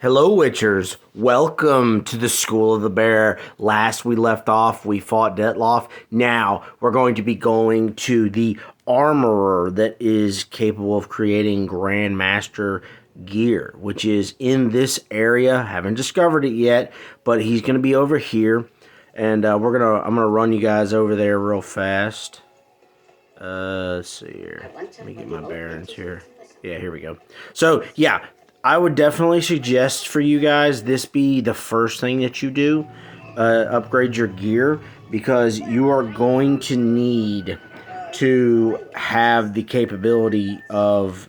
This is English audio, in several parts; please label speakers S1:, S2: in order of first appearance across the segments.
S1: Hello, Witchers. Welcome to the School of the Bear. Last we left off, we fought Detloff. Now, we're going to be going to the Armorer that is capable of creating Grandmaster gear, which is in this area. Haven't discovered it yet, but he's going to be over here. And I'm gonna run you guys over there real fast. Let's see here. Let me get my bearings here. Yeah, here we go. So, yeah. I would definitely suggest for you guys this be the first thing that you do, upgrade your gear, because you are going to need to have the capability of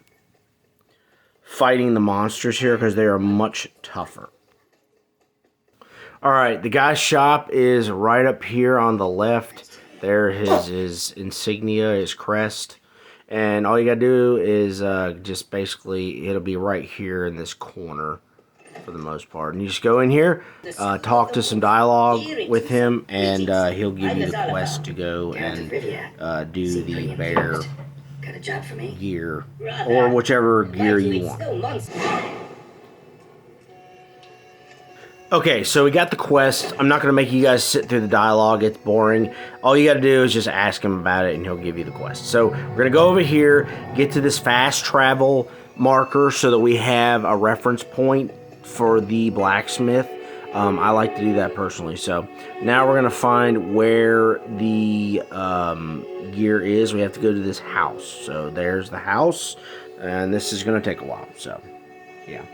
S1: fighting the monsters here because they are much tougher. Alright, the guy's shop is right up here on the left. There his insignia, his crest. And all you gotta do is just basically, it'll be right here in this corner for the most part. And you just go in here, talk to some dialogue with him, and he'll give you the quest to go and do the bear gear, or whichever gear you want. Okay, so we got the quest. I'm not going to make you guys sit through the dialogue. It's boring. All you got to do is just ask him about it, and he'll give you the quest. So we're going to go over here, get to this fast travel marker so that we have a reference point for the blacksmith. I like to do that personally. So now we're going to find where the gear is. We have to go to this house. So there's the house, and this is going to take a while. So, yeah.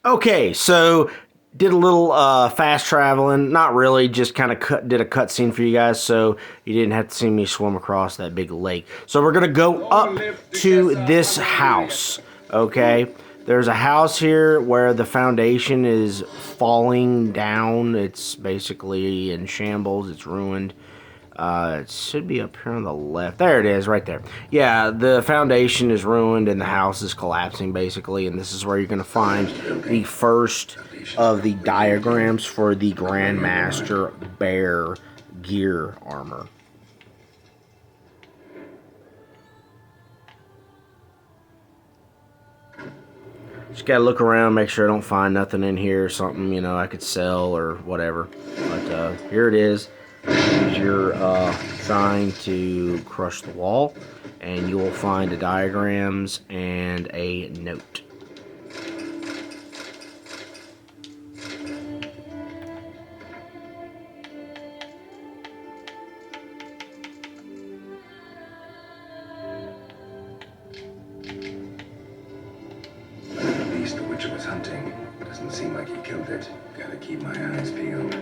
S1: Okay, so did a little fast traveling. Not really, just kind of did a cutscene for you guys, so you didn't have to see me swim across that big lake. So we're gonna go up to this house. Okay, there's a house here where the foundation is falling down. It's basically in shambles. It's ruined. It should be up here on the left. There it is, right there. Yeah, the foundation is ruined and the house is collapsing, basically. And this is where you're going to find the first of the diagrams for the Grandmaster Bear gear armor. Just got to look around, make sure I don't find nothing in here, something, you know, I could sell or whatever. But here it is. Use your sign to crush the wall, and you will find the diagrams and a note.
S2: The beast the Witcher was hunting doesn't seem like he killed it. Gotta keep my eyes peeled.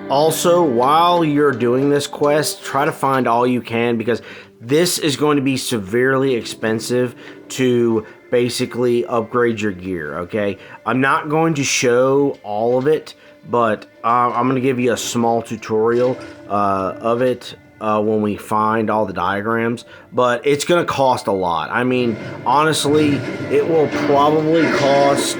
S1: Also, while you're doing this quest, try to find all you can, because this is going to be severely expensive to basically upgrade your gear, okay? I'm not going to show all of it, but I'm going to give you a small tutorial of it when we find all the diagrams, but it's going to cost a lot. I mean, honestly, it will probably cost,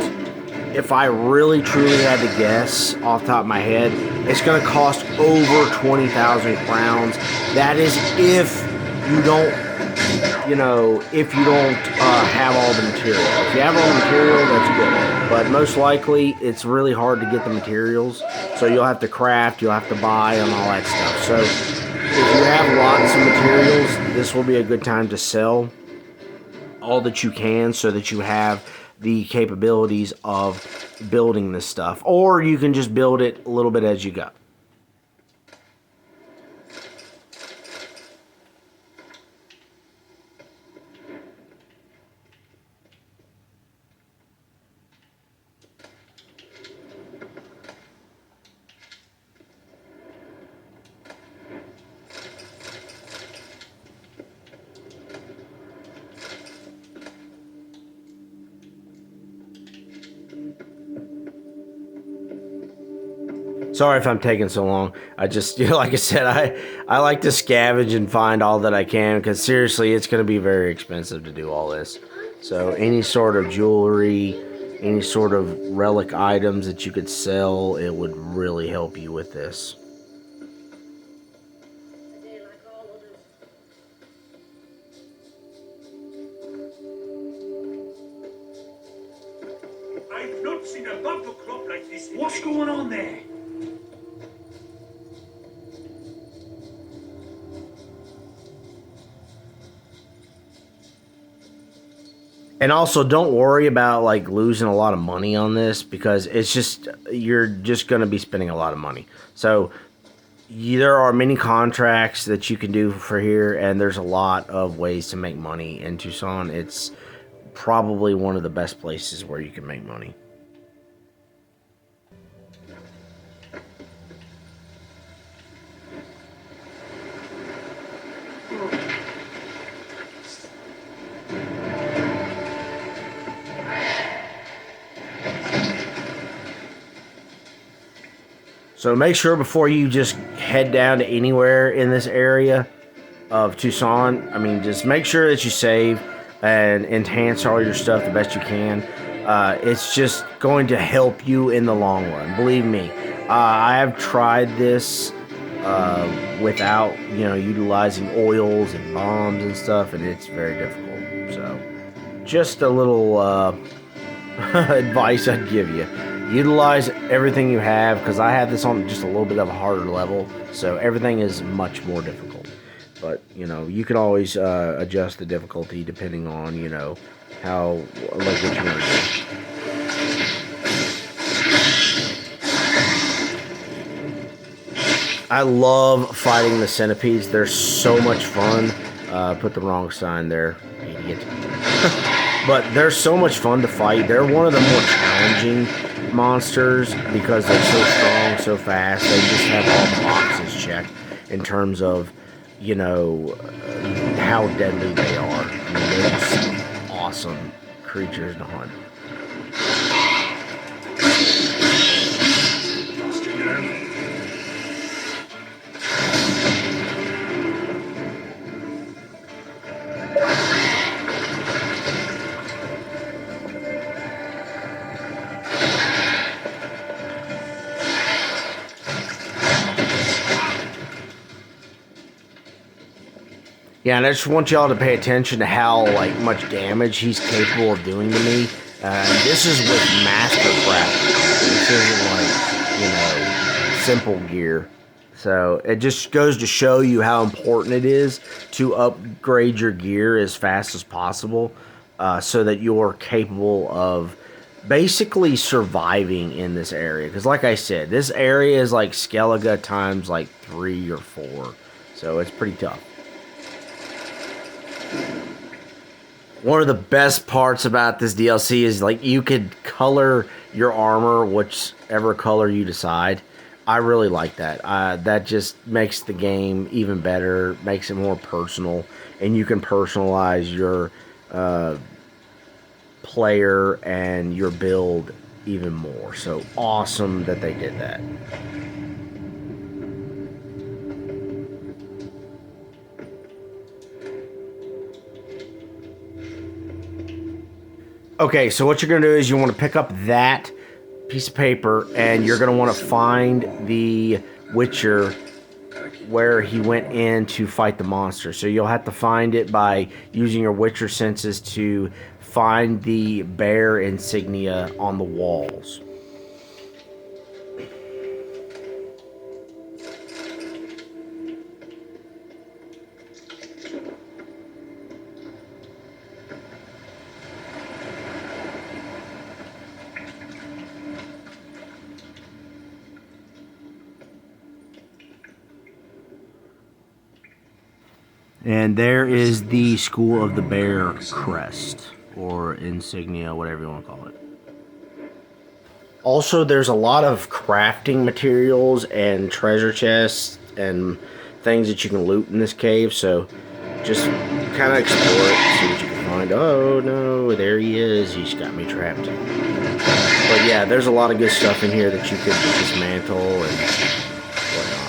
S1: if I really truly had to guess off the top of my head, it's going to cost over 20,000 crowns. That is if you don't, if you don't have all the material. If you have all the material, that's good. But most likely, it's really hard to get the materials. So you'll have to craft, you'll have to buy, and all that stuff. So if you have lots of materials, this will be a good time to sell all that you can so that you have the capabilities of building this stuff, or you can just build it a little bit as you go. Sorry if I'm taking so long. I just, like I said, I like to scavenge and find all that I can, because seriously, it's going to be very expensive to do all this. So any sort of jewelry, any sort of relic items that you could sell, it would really help you with this.
S3: I've not seen a bumper crop like this. What's going on there?
S1: And also, don't worry about like losing a lot of money on this, because it's just, you're just going to be spending a lot of money. So there are many contracts that you can do for here, and there's a lot of ways to make money in Tucson. It's probably one of the best places where you can make money. So make sure before you just head down to anywhere in this area of Tucson, I mean, just make sure that you save and enhance all your stuff the best you can. It's just going to help you in the long run. Believe me, I have tried this without, utilizing oils and bombs and stuff, and it's very difficult. So just a little advice I'd give you. Utilize everything you have, because I have this on just a little bit of a harder level, so everything is much more difficult. But, you can always adjust the difficulty depending on, how, like, what you want to do. I love fighting the centipedes. They're so much fun. Put the wrong sign there, idiot. But they're so much fun to fight. They're one of the more challenging monsters because they're so strong, so fast. They just have all the boxes checked in terms of, how deadly they are. I mean, they're just awesome creatures to hunt. Yeah, and I just want y'all to pay attention to how much damage he's capable of doing to me. This is with Mastercraft. This isn't simple gear. So it just goes to show you how important it is to upgrade your gear as fast as possible, so that you're capable of basically surviving in this area. Because like I said, this area is like Skellige times 3 or 4. So it's pretty tough. One of the best parts about this DLC is you could color your armor whichever color you decide. I really like that. That just makes the game even better, makes it more personal, and you can personalize your player and your build even more. So awesome that they did that. Okay, so what you're going to do is you want to pick up that piece of paper, and you're going to want to find the Witcher where he went in to fight the monster. So you'll have to find it by using your Witcher senses to find the bear insignia on the walls. And there is the School of the Bear crest, or insignia, whatever you want to call it. Also, there's a lot of crafting materials and treasure chests and things that you can loot in this cave, so just kind of explore it, see what you can find. Oh no, there he is. He's got me trapped. But yeah, there's a lot of good stuff in here that you could dismantle and whatnot.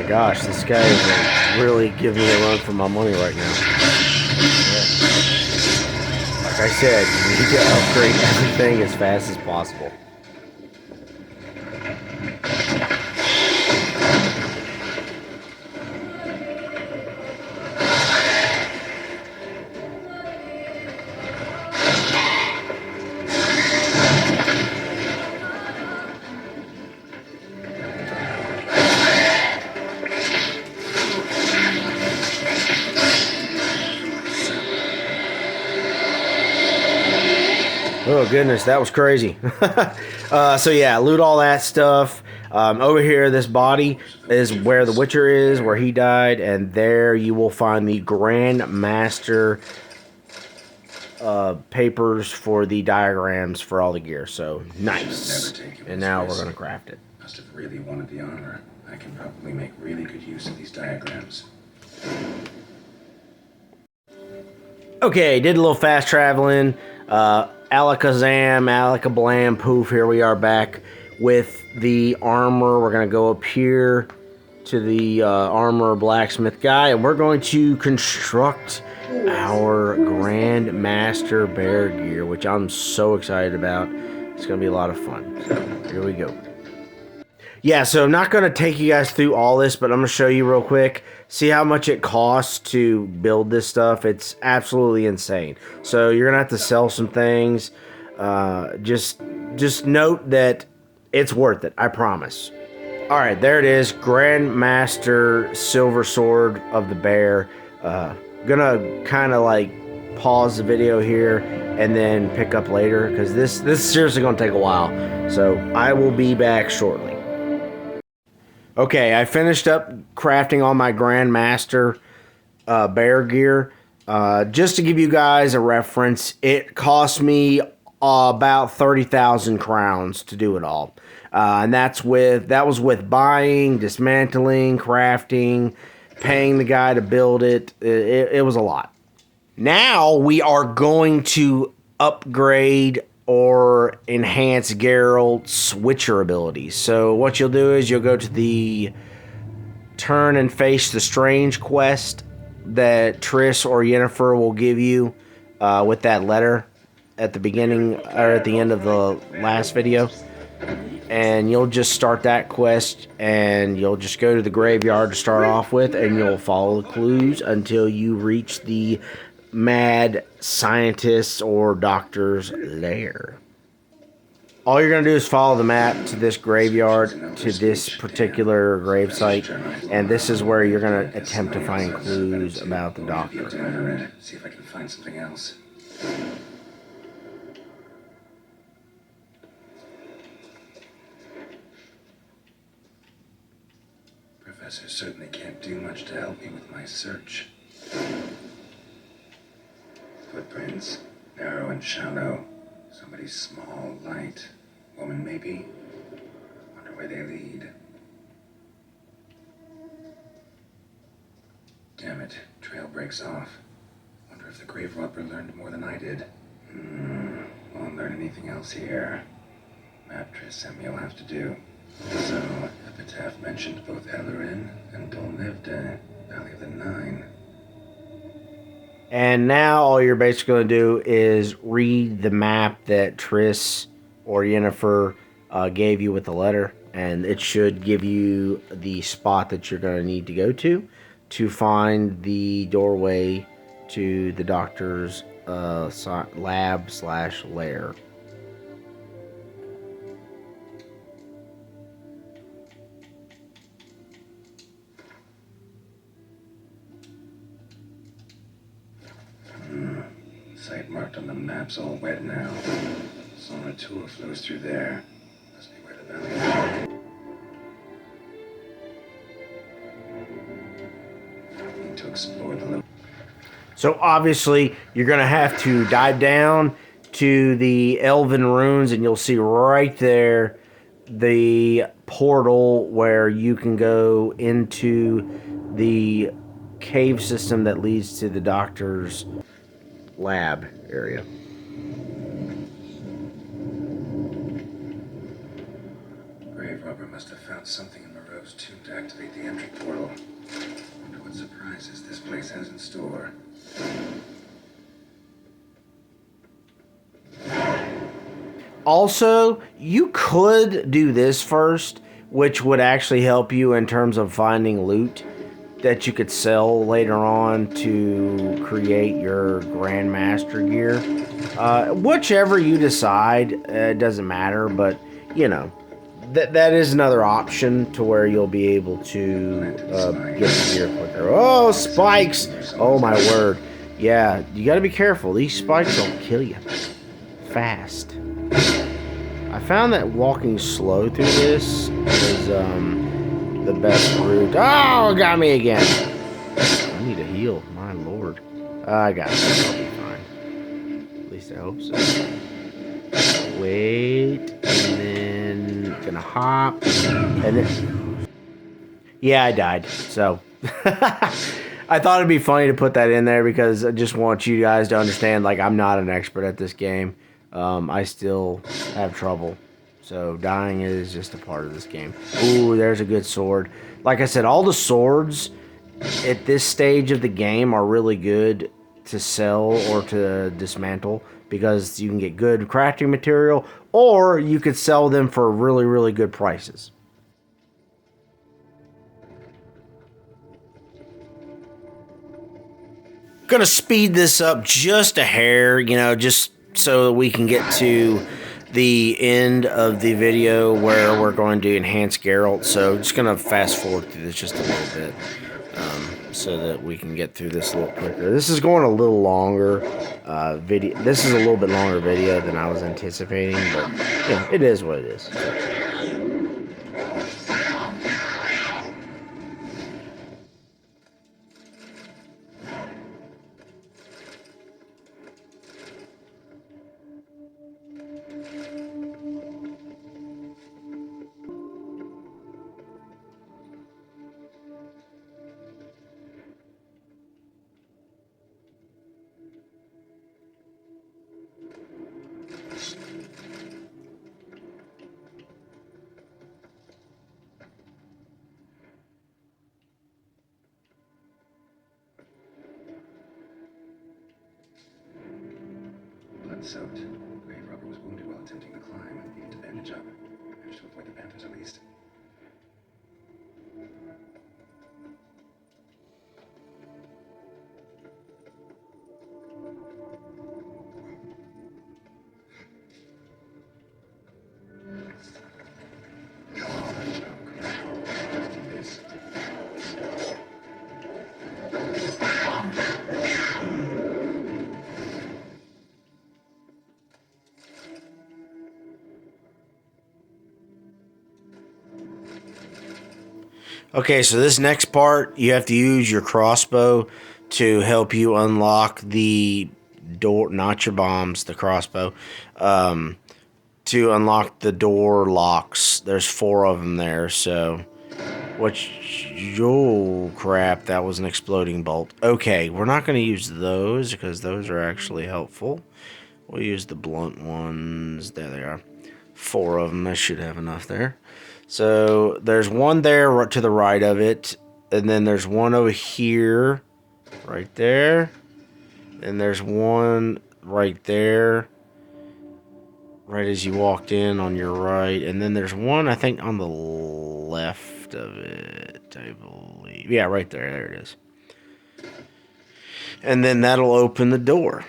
S1: gosh, this guy is really giving me a run for my money right now. Like I said, you need to upgrade everything as fast as possible. Oh goodness, that was crazy. So yeah, loot all that stuff. Over here, this body is where the Witcher is, where he died, and there you will find the Grand Master papers for the diagrams for all the gear. So nice. And now we're gonna craft it.
S2: Must have really wanted the armor. I can probably make really good use of these diagrams.
S1: Okay, did a little fast traveling. Alakazam, Alakablam, poof, here we are back with the armor. We're going to go up here to the armor blacksmith guy, and we're going to construct our Grand Master bear gear, which I'm so excited about. It's going to be a lot of fun. So, here we go. Yeah, so I'm not going to take you guys through all this, but I'm going to show you real quick. See how much it costs to build this stuff. It's absolutely insane. So you're going to have to sell some things. Just note that it's worth it. I promise. All right, there it is. Grand Master Silver Sword of the Bear. Gonna kind of like pause the video here and then pick up later because this is seriously going to take a while. So I will be back shortly. Okay, I finished up crafting all my Grand Master bear gear. Just to give you guys a reference, it cost me about 30,000 crowns to do it all. And that was with buying, dismantling, crafting, paying the guy to build it. It was a lot. Now we are going to upgrade or enhance Geralt's Witcher abilities. So what you'll do is you'll go to the Turn and Face the Strange quest that Triss or Yennefer will give you with that letter at the beginning or at the end of the last video. And you'll just start that quest and you'll just go to the graveyard to start off with, and you'll follow the clues until you reach the mad scientist's or doctor's lair. All you're going to do is follow the map to this graveyard, to this particular gravesite, and this is where you're going to attempt to find clues about the doctor.
S2: See if I can find something else. Professor certainly can't do much to help me with my search. Footprints, narrow and shallow. Somebody small, light. Woman, maybe. Wonder where they lead. Damn it, trail breaks off. Wonder if the grave robber learned more than I did. Won't learn anything else here. Map Triss sent me will have to do. So, Epitaph mentioned both Ellerin and Dolnevda, Valley of the Nine.
S1: And now all you're basically going to do is read the map that Triss or Yennefer gave you with the letter. And it should give you the spot that you're going to need to go to find the doorway to the doctor's lab/lair.
S2: Site marked on the map's all wet now. Sauna tour flows through there. Must be where the valley is. Need to explore the
S1: So obviously you're going to have to dive down to the Elven Ruins, and you'll see right there the portal where you can go into the cave system that leads to the doctor's lab area.
S2: grave robber must have found something in Moreau's Rose tuned to activate the entry portal. Wonder what surprises this place has in store.
S1: Also, you could do this first, which would actually help you in terms of finding loot that you could sell later on to create your Grandmaster gear. Whichever you decide, it doesn't matter, but, you know, that is another option to where you'll be able to get the gear quicker. Oh, spikes! Oh, my word. Yeah, you gotta be careful. These spikes will kill you fast. I found that walking slow through this is the best route. Oh, it got me again. I need a heal. My lord. I got it. I'll be fine. At least I hope so. Wait. And then gonna hop. And then... Yeah, I died. So... I thought it'd be funny to put that in there because I just want you guys to understand, like, I'm not an expert at this game. I still have trouble. So dying is just a part of this game. Ooh, there's a good sword. Like I said, all the swords at this stage of the game are really good to sell or to dismantle because you can get good crafting material or you could sell them for really, really good prices. Gonna speed this up just a hair, you know, just so that we can get to the end of the video where we're going to enhance Geralt. So just gonna fast forward through this just a little bit so that we can get through this a little quicker. This is going a little longer video. This is a little bit longer video than I was anticipating, but yeah, it is what it is.
S2: Blood-soaked. Grave robber was wounded while attempting to climb. Needed to bandage up. Managed to avoid the Panthers at least.
S1: Okay, so this next part, you have to use your crossbow to help you unlock the door, not your bombs, the crossbow, to unlock the door locks. There's 4 of them there, so... Oh, crap, that was an exploding bolt. Okay, we're not going to use those, because those are actually helpful. We'll use the blunt ones. There they are. 4 of them, I should have enough there. So there's one there to the right of it, and then there's one over here, right there, and there's one right there, right as you walked in on your right, and then there's one, I think, on the left of it, I believe. Yeah, right there, there it is. And then that'll open the door.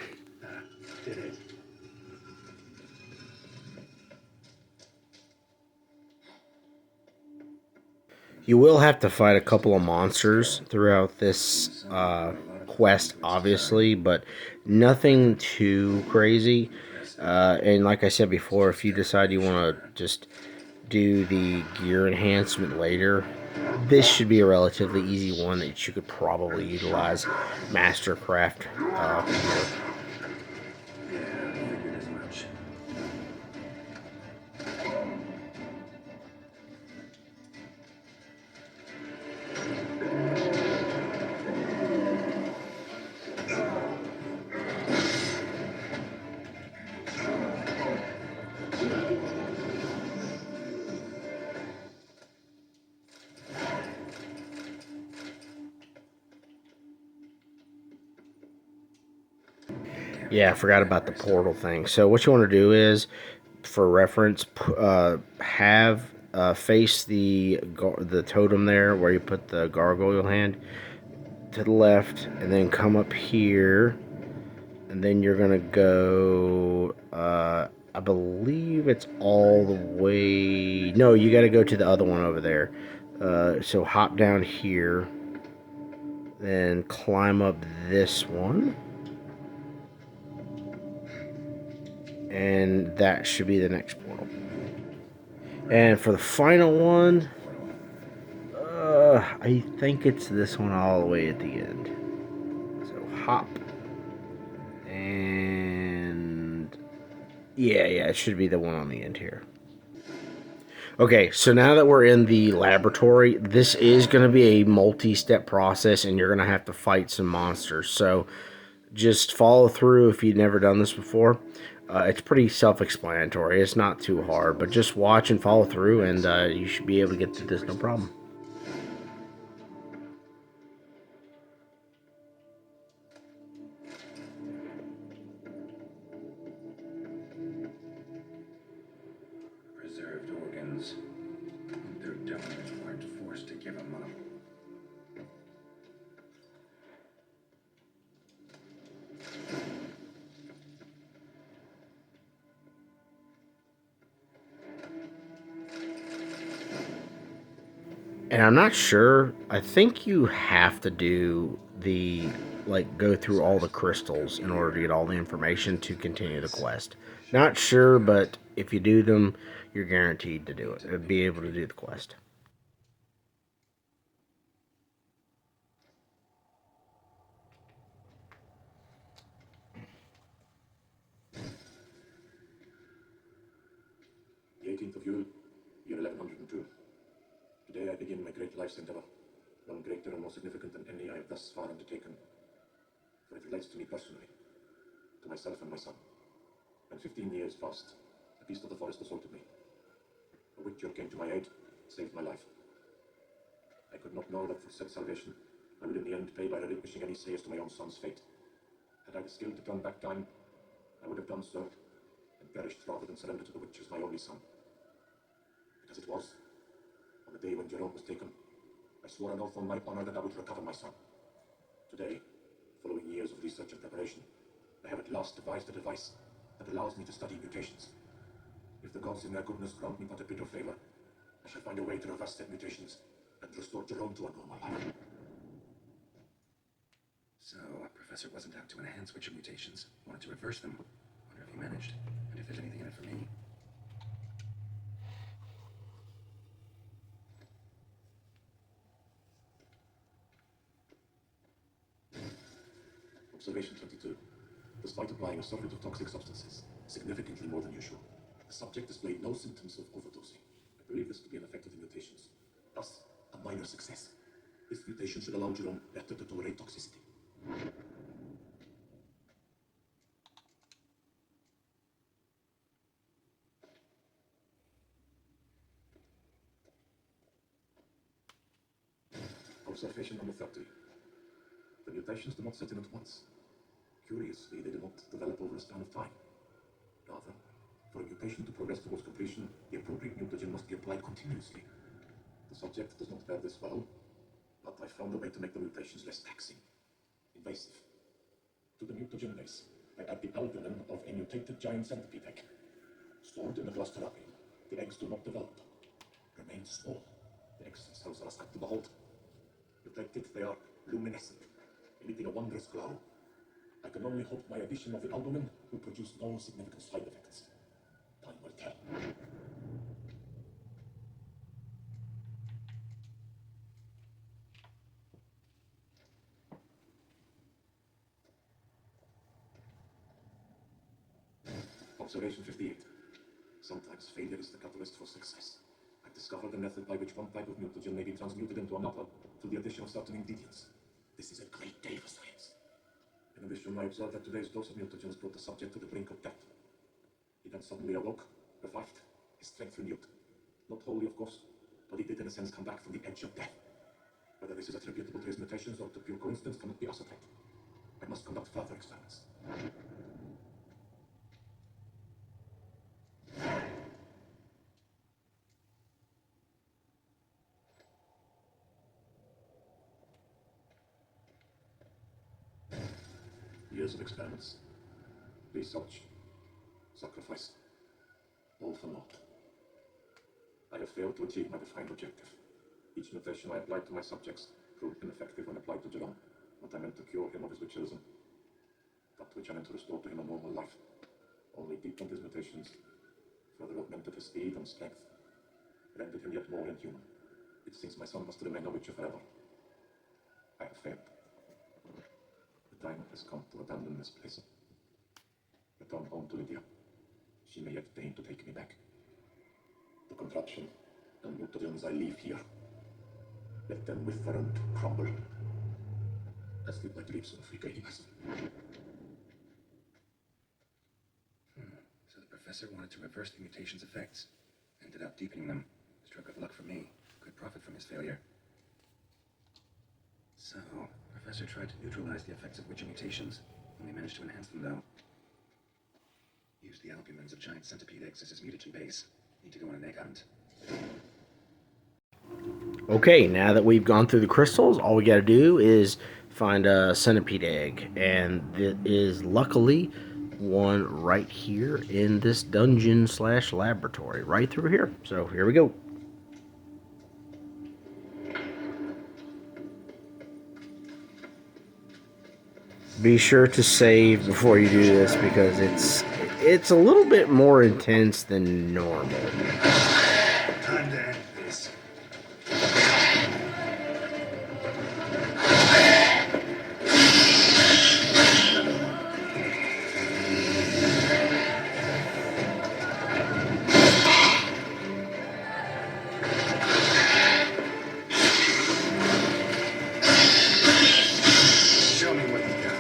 S1: You will have to fight a couple of monsters throughout this quest, obviously, but nothing too crazy. And like I said before, if you decide you want to just do the gear enhancement later, this should be a relatively easy one that you could probably utilize Mastercraft gear. Yeah, I forgot about the portal thing. So what you want to do is, for reference, have face the totem there where you put the gargoyle hand to the left, and then come up here, and then you're gonna go. I believe it's all the way. No, you got to go to the other one over there. So hop down here, then climb up this one, and that should be the next portal. And for the final one, I think it's this one all the way at the end. So hop, and yeah, it should be the one on the end here. Okay, so now that we're in the laboratory, this is going to be a multi-step process, and you're going to have to fight some monsters. So just follow through if you've never done this before. It's pretty self-explanatory. It's not too hard, but just watch and follow through, and you should be able to get through this no problem.
S2: Preserved organs. Their donors weren't forced to give them up.
S1: And I'm not sure. I think you have to do go through all the crystals in order to get all the information to continue the quest. Not sure, but if you do them, you're guaranteed to do it. Be able to do the quest.
S4: The 18th of Yule, year 1102. Today I begin my great life's endeavor, one greater and more significant than any I have thus far undertaken. For it relates to me personally, to myself and my son. When 15 years passed, a beast of the forest assaulted me. A witcher came to my aid, saved my life. I could not know that for said salvation, I would in the end pay by relinquishing any say as to my own son's fate. Had I the skill to turn back time, I would have done so, and perished rather than surrender to the witches my only son. But as it was, on the day when Jerome was taken, I swore an oath on my honor that I would recover my son. Today, following years of research and preparation, I have at last devised a device that allows me to study mutations. If the gods in their goodness grant me but a bit of favor, I shall find a way to reverse said mutations and restore Jerome to a normal life.
S2: So, Professor wasn't out to enhance witcher mutations. Wanted to reverse them. Wonder if he managed. And if there's anything in it for me.
S4: Observation 22. Despite applying a solvent of toxic substances, significantly more than usual, the subject displayed no symptoms of overdosing. I believe this to be an effect of the mutations. Thus, a minor success. This mutation should allow Jerome better to tolerate toxicity. Observation number 30. The mutations do not set in at once. Curiously, they do not develop over a span of time. Rather, for a mutation to progress towards completion, the appropriate mutagen must be applied continuously. The subject does not bear this well, but I found a way to make the mutations less taxing. Invasive. To the mutagen base, I add the albumin of a mutated giant centipede egg. Stored in the glass terrarium, the eggs do not develop. Remain small. The eggs themselves are a sight to behold. Mutated, they are luminescent, emitting a wondrous glow. I can only hope my addition of the albumin will produce no significant side effects. Time will tell. Observation 58. Sometimes failure is the catalyst for success. I've discovered a method by which one type of mutagen may be transmuted into another through the addition of certain ingredients. This is a great day for science. In addition, I observed that today's dose of mutagens brought the subject to the brink of death. He then suddenly awoke, revived, his strength renewed. Not wholly, of course, but he did in a sense come back from the edge of death. Whether this is attributable to his mutations or to pure coincidence cannot be ascertained. I must conduct further experiments. Years of experiments, research, sacrifice, all for naught. I have failed to achieve my defined objective. Each mutation I applied to my subjects proved ineffective when applied to Jerome. What I meant to cure him of his witcherism, that which I meant to restore to him a normal life, only deepened his mutations, further augmented his speed and strength, rendered him yet more inhuman. It seems my son must remain a witcher forever. I have failed. The time has come to abandon this place. Return home to Lydia. She may yet deign to take me back. The contraption and mutagens I leave here, let them wither and crumble, as did my dreams of regaining myself.
S2: So the professor wanted to reverse the mutation's effects. Ended up deepening them. Stroke of luck for me. Could profit from his failure. So, Professor tried to neutralize the effects of witcher mutations. Only managed to enhance them, though. Used the albumins of giant centipede eggs as his mutagen base. Need to go on an egg hunt.
S1: Okay, now that we've gone through the crystals, all we gotta do is find a centipede egg. And it is luckily one right here in this dungeon / laboratory. Right through here. So, here we go. Be sure to save before you do this because it's a little bit more intense than normal.
S2: Time to end this. Show me what you got.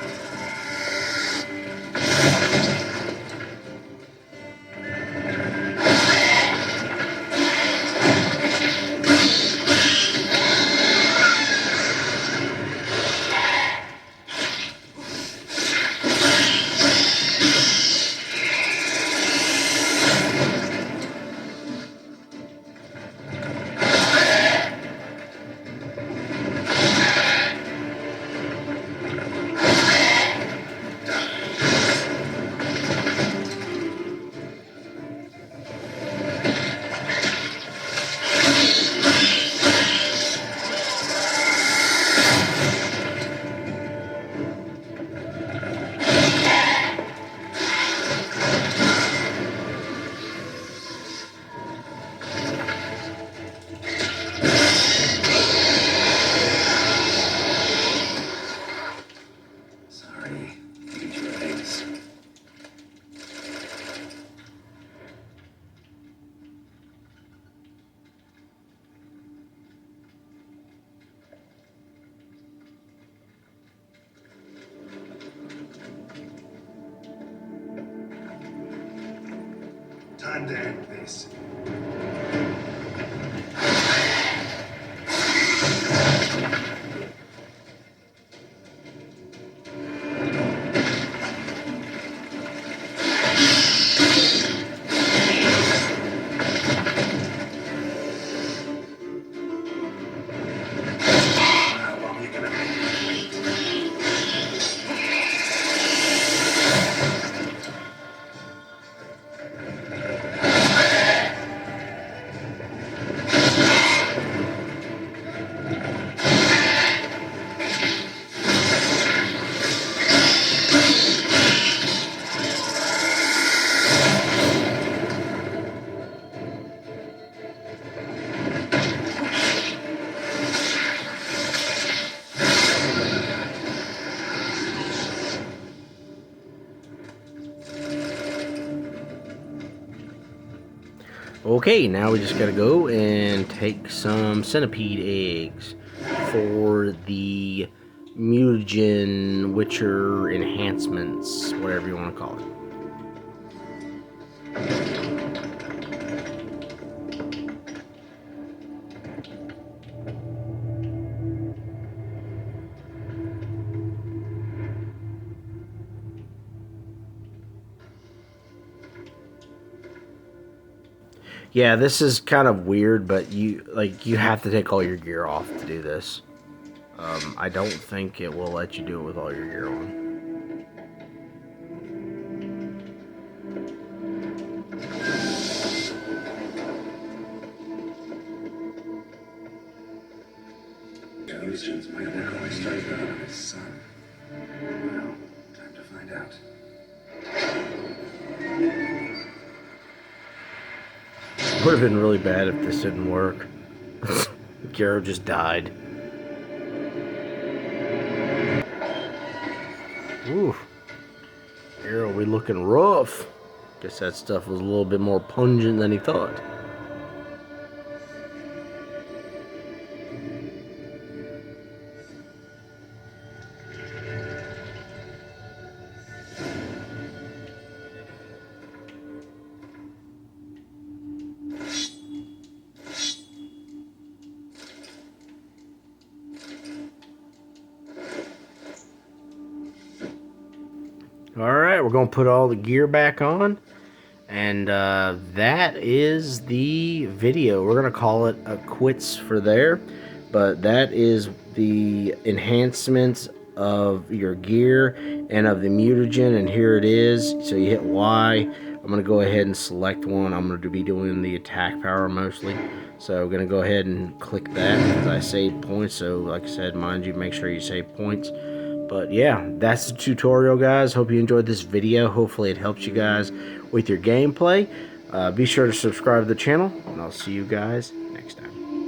S2: Sorry. Eat your eggs. Time to end this. How long you gonna make me wait?
S1: Okay, now we just gotta go and take some centipede eggs for the mutagen witcher enhancements, whatever you want to call it. Yeah, this is kind of weird, but you have to take all your gear off to do this. I don't think it will let you do it with all your gear on.
S2: illusions might work on his son. Well, time to find out.
S1: Would have been really bad if this didn't work. Garrow just died. Ooh. Garrow, we looking rough. Guess that stuff was a little bit more pungent than he thought. Alright, we're going to put all the gear back on. And that is the video. We're going to call it a quits for there. But that is the enhancements of your gear and of the mutagen. And here it is. So you hit Y. I'm going to go ahead and select one. I'm going to be doing the attack power mostly. So I'm going to go ahead and click that because I saved points. So like I said, mind you, make sure you save points. But yeah, that's the tutorial, guys. Hope you enjoyed this video. Hopefully it helps you guys with your gameplay. Be sure to subscribe to the channel, and I'll see you guys next time.